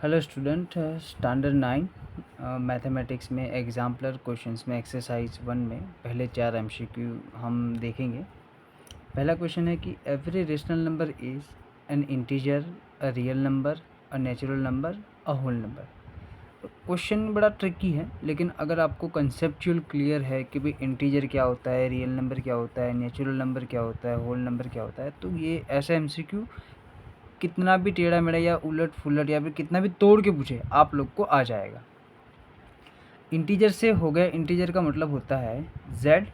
Hello student, standard 9 mathematics में exemplar questions में exercise 1 में पहले 4 एमसीक्यू हम देखेंगे। पहला क्वेश्चन है कि every rational number is an integer, a real number, a natural number, a whole number. Question बड़ा ट्रिकी है, लेकिन अगर आपको कंसेप्चुअल क्लियर है कि भाई इंटीजर क्या होता है, रियल नंबर क्या होता है, नेचुरल नंबर क्या होता है, होल नंबर क्या होता है, तो ये ऐसा एमसीक्यू कितना भी टेढ़ा मेढ़ा या उलट फुलट या फिर कितना भी तोड़ के पूछे आप लोग को आ जाएगा। इंटीजर से हो गया, इंटीजर का मतलब होता है z,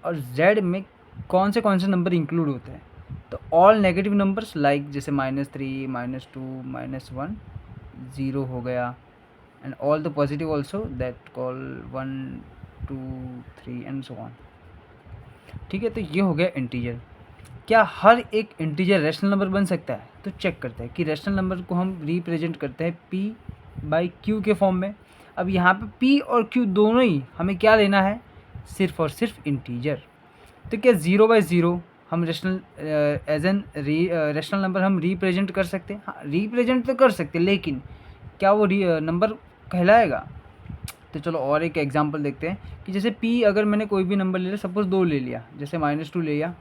और z में कौन से नंबर इंक्लूड होते हैं। तो ऑल नेगेटिव नंबर्स लाइक जैसे -3, -2, -1, 0 हो गया, and all the positive also that call 1, 2, 3 and so on. ठीक है, तो ये हो गया इंटीजर। क्या हर एक इंटीजर रैशनल नंबर बन सकता है? तो चेक करते हैं कि रैशनल नंबर को हम रिप्रेजेंट करते हैं p/q के फॉर्म में। अब यहाँ पे p और q दोनों ही हमें क्या लेना है? सिर्फ और सिर्फ इंटीजर। तो क्या 0/0 हम rational as an rational number हम रिप्रेजेंट कर सकते हैं? हाँ, रिप्रेजेंट तो कर सकते हैं, लेकिन क्या वो नंबर कहलाएगा? तो चलो और एक एग्जांपल देखते हैं कि जैसे p अगर मैंने कोई भी नंबर ले लिया, सपोज़ 2 ले लिया, जैसे -2 ले लिया।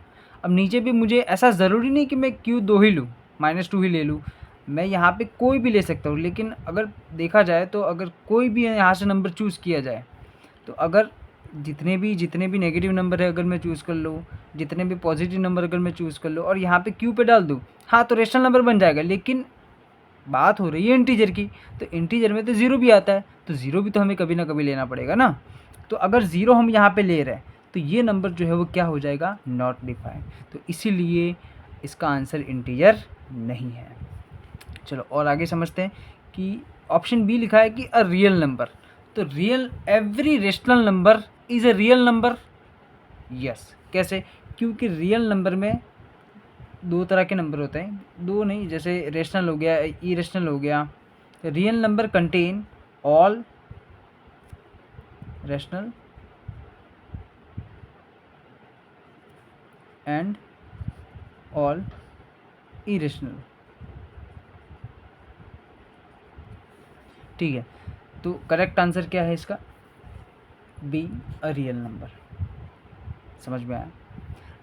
अब नीचे भी मुझे ऐसा ज़रूरी नहीं कि मैं q 2 ही लूँ, -2 ही ले लूँ, मैं यहाँ पे कोई भी ले सकता हूँ। लेकिन अगर देखा जाए तो अगर कोई भी यहाँ से नंबर चूज़ किया जाए, तो अगर जितने भी नेगेटिव नंबर है अगर मैं चूज़ कर लूँ, जितने भी पॉजिटिव नंबर अगर मैं चूज़ कर लूँ और यहाँ पे q पे डाल दूँ, हाँ तो रेशनल नंबर बन जाएगा। लेकिन बात हो रही है इंटीजर की, तो इंटीजर में तो ज़ीरो भी आता है, तो ज़ीरो भी तो हमें कभी ना कभी लेना पड़ेगा ना। तो अगर ज़ीरो हम यहाँ पे ले रहे हैं, तो ये नंबर जो है वो क्या हो जाएगा? Not defined. तो इसीलिए इसका आंसर इंटीजर नहीं है। चलो और आगे समझते हैं कि ऑप्शन बी लिखा है कि अ रियल नंबर। तो real, every rational number is a real number. Yes, कैसे? क्योंकि रियल नंबर में दो तरह के नंबर होते हैं, दो नहीं, जैसे रेशनल हो गया, इरेशनल हो गया। Real number contain all rational and all irrational. ठीक है, तो करेक्ट आंसर क्या है इसका? B, a real number. समझ में आया?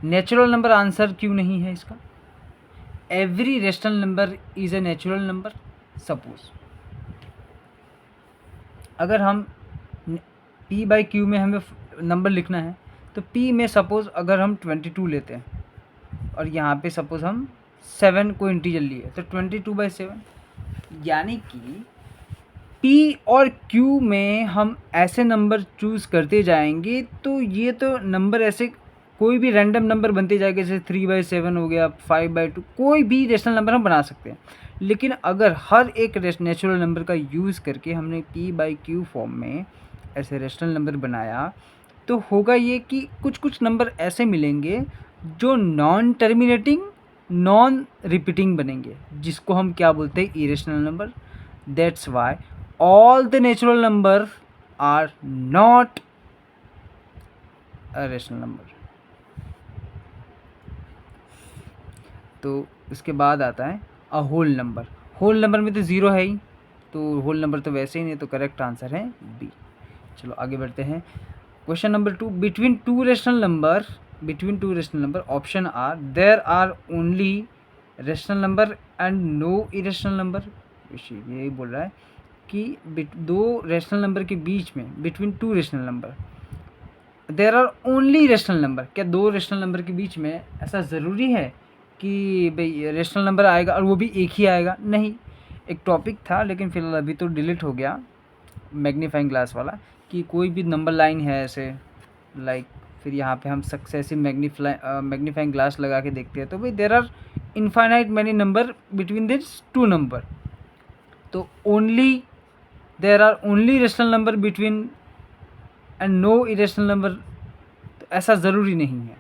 नेचुरल नंबर आंसर क्यों नहीं है इसका? Every rational number is a natural number. Suppose अगर हम p/q में हमें नंबर लिखना है, तो p में सपोज़ अगर हम 22 लेते हैं और यहाँ पे सपोज़ हम 7 को इंटीजर लिए, तो 22/7, यानी कि p और q में हम ऐसे नंबर चूज़ करते जाएंगे तो ये तो नंबर ऐसे कोई भी रैंडम नंबर बनते जाएंगे, जैसे 3/7 हो गया, 5/2, कोई भी रेशनल नंबर हम बना सकते हैं। लेकिन अगर हर एक नेचुरल नंबर का यूज़ करके हमने p/q फॉर्म में ऐसे रेशनल नंबर बनाया, तो होगा ये कि कुछ नंबर ऐसे मिलेंगे जो नॉन टर्मिनेटिंग, नॉन रिपीटिंग बनेंगे, जिसको हम क्या बोलते हैं? Irrational number. That's why all the natural number are not a rational number। तो इसके बाद आता है a whole number. Whole number में तो ज़ीरो है ही, तो होल नंबर तो वैसे ही नहीं, तो करेक्ट आंसर है बी। चलो आगे बढ़ते हैं। Question number 2, between two rational number option are there are only rational number and no irrational number. यही बोल रहा है कि दो रेशनल नंबर के बीच में, between two rational number there are only rational number. क्या दो रेशनल नंबर के बीच में ऐसा ज़रूरी है कि भाई रेशनल नंबर आएगा और वो भी एक ही आएगा? नहीं, एक टॉपिक था, लेकिन फिलहाल अभी तो डिलीट हो गया, मैग्नीफाइंग ग्लास वाला, कि कोई भी नंबर लाइन है ऐसे लाइक, फिर यहाँ पे हम सक्सेसिव मैग्नीफाइंग ग्लास लगा के देखते हैं, तो भाई there are infinite many number between this two number. तो only there are only rational number between and no irrational number, तो ऐसा ज़रूरी नहीं है।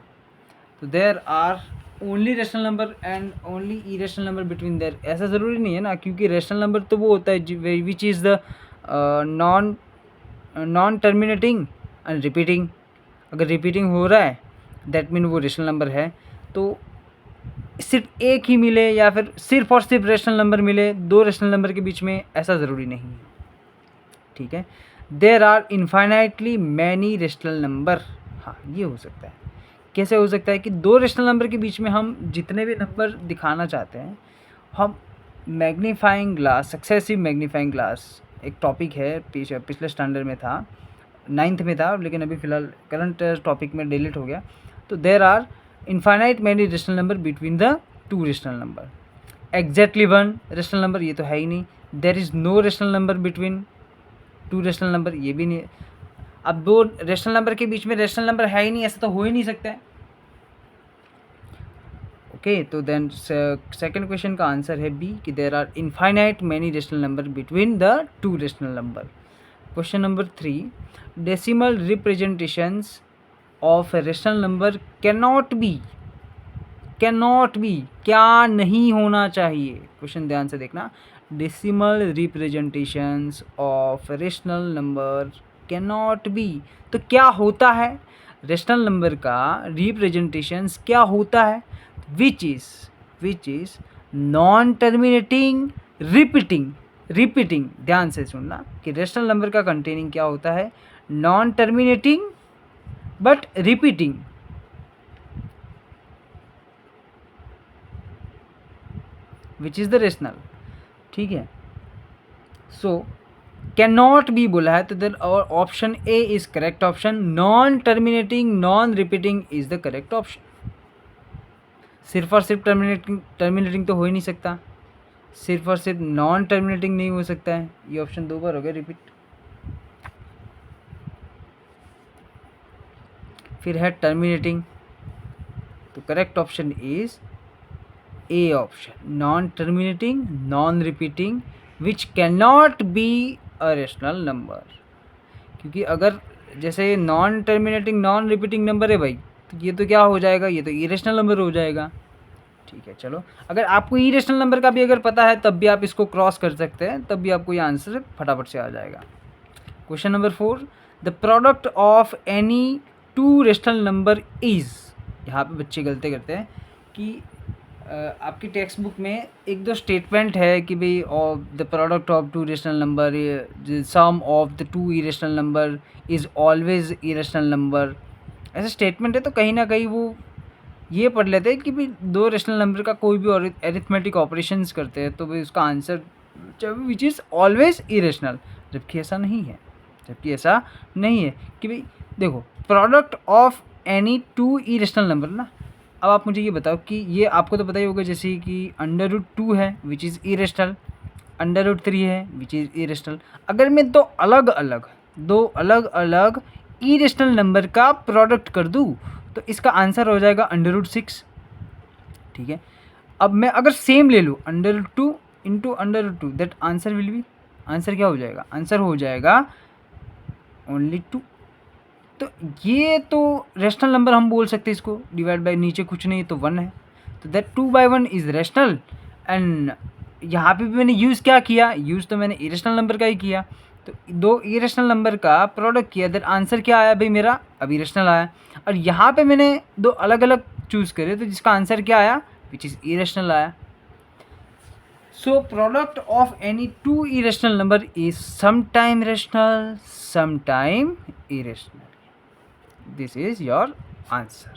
तो there are only rational number and only irrational number between there, ऐसा ज़रूरी नहीं है ना, क्योंकि रेशनल नंबर तो वो होता है which is the non terminating and repeating. अगर रिपीटिंग हो रहा है दैट मीन वो रेशनल नंबर है। तो सिर्फ एक ही मिले या फिर सिर्फ और सिर्फ रेशनल नंबर मिले, दो रेशनल नंबर के बीच में, ऐसा ज़रूरी नहीं है, ठीक है। There are infinitely many rational number, हाँ ये हो सकता है। कैसे हो सकता है कि दो रेशनल नंबर के बीच में हम जितने भी नंबर दिखाना चाहते हैं, हम magnifying glass, successive magnifying glass एक टॉपिक है, पिछले स्टैंडर्ड में था, 9th में था, लेकिन अभी फ़िलहाल करंट टॉपिक में डिलीट हो गया। तो there are infinite many rational number between the two rational number. Exactly one rational number ये तो है ही नहीं। There is no rational number between two rational number, ये भी नहीं। अब दो रेशनल नंबर के बीच में रेशनल नंबर है ही नहीं, ऐसा तो हो ही नहीं सकता है। ओके, तो देन सेकंड क्वेश्चन का आंसर है बी कि there are infinite many rational number between the two rational number. Question number 3, decimal representations of rational number cannot be क्या नहीं होना चाहिए। क्वेश्चन ध्यान से देखना, decimal representations of rational number cannot be, तो क्या होता है रेशनल नंबर का रिप्रेजेंटेशंस क्या होता है, which is non terminating repeating. ध्यान से सुनना कि रेशनल नंबर का कंटेनिंग क्या होता है, non terminating but repeating. Which is the rational, ठीक है। सो कैन नॉट बी बोला है, तो देन और option A is correct option, non terminating non repeating is the correct option. सिर्फ और सिर्फ टर्मिनेटिंग तो हो ही नहीं सकता, सिर्फ और सिर्फ नॉन टर्मिनेटिंग नहीं हो सकता है। ये ऑप्शन 2 बार हो गया रिपीट। फिर है टर्मिनेटिंग, तो correct option is A option, non terminating non repeating which can not be a rational number. क्योंकि अगर जैसे non terminating non repeating number है भाई, तो ये तो क्या हो जाएगा, ये तो इरेशनल नंबर हो जाएगा, ठीक है। चलो, अगर आपको इरेशनल नंबर का भी अगर पता है तब भी आप इसको क्रॉस कर सकते हैं, तब भी आपको ये आंसर फटाफट से आ जाएगा। Question number 4, the product of any two rational number is, यहाँ पे बच्चे गलती करते हैं कि आपकी टेक्स्ट बुक में एक दो स्टेटमेंट है कि भाई of the product of two rational number, sum of the two irrational number is always irrational number, ऐसा स्टेटमेंट है। तो कहीं ना कहीं वो ये पढ़ लेते हैं कि भाई दो रेशनल नंबर का कोई भी और एरिथमेटिक ऑपरेशंस करते हैं तो भाई उसका answer which is always irrational, जबकि ऐसा नहीं है, कि भाई देखो product of any two irrational number ना। अब आप मुझे ये बताओ कि ये आपको तो पता ही होगा, जैसे कि √2 है विच इज़ इरेशनल, √3 है विच इज़ इरेशनल। अगर मैं दो अलग अलग इरेशनल नंबर का प्रोडक्ट कर दूँ तो इसका आंसर हो जाएगा √6, ठीक है। अब मैं अगर सेम ले लूँ √2 into √2, that answer will be, answer क्या हो जाएगा, आंसर हो जाएगा ओनली 2। तो ये तो रेशनल नंबर हम बोल सकते हैं इसको, डिवाइड बाय नीचे कुछ नहीं तो 1 है, तो दैट 2/1 इज़ रेशनल। एंड यहाँ पे भी मैंने यूज़ क्या किया, यूज़ तो मैंने इरेशनल नंबर का ही किया, तो दो इरेशनल नंबर का प्रोडक्ट किया, दैट आंसर क्या आया भाई मेरा, अब इरेशनल आया। और यहाँ पे मैंने दो अलग अलग चूज़ करे तो जिसका आंसर क्या आया, विच इज़ इरेशनल आया। So product of any two irrational number is sometime rational, sometime irrational. This is your answer.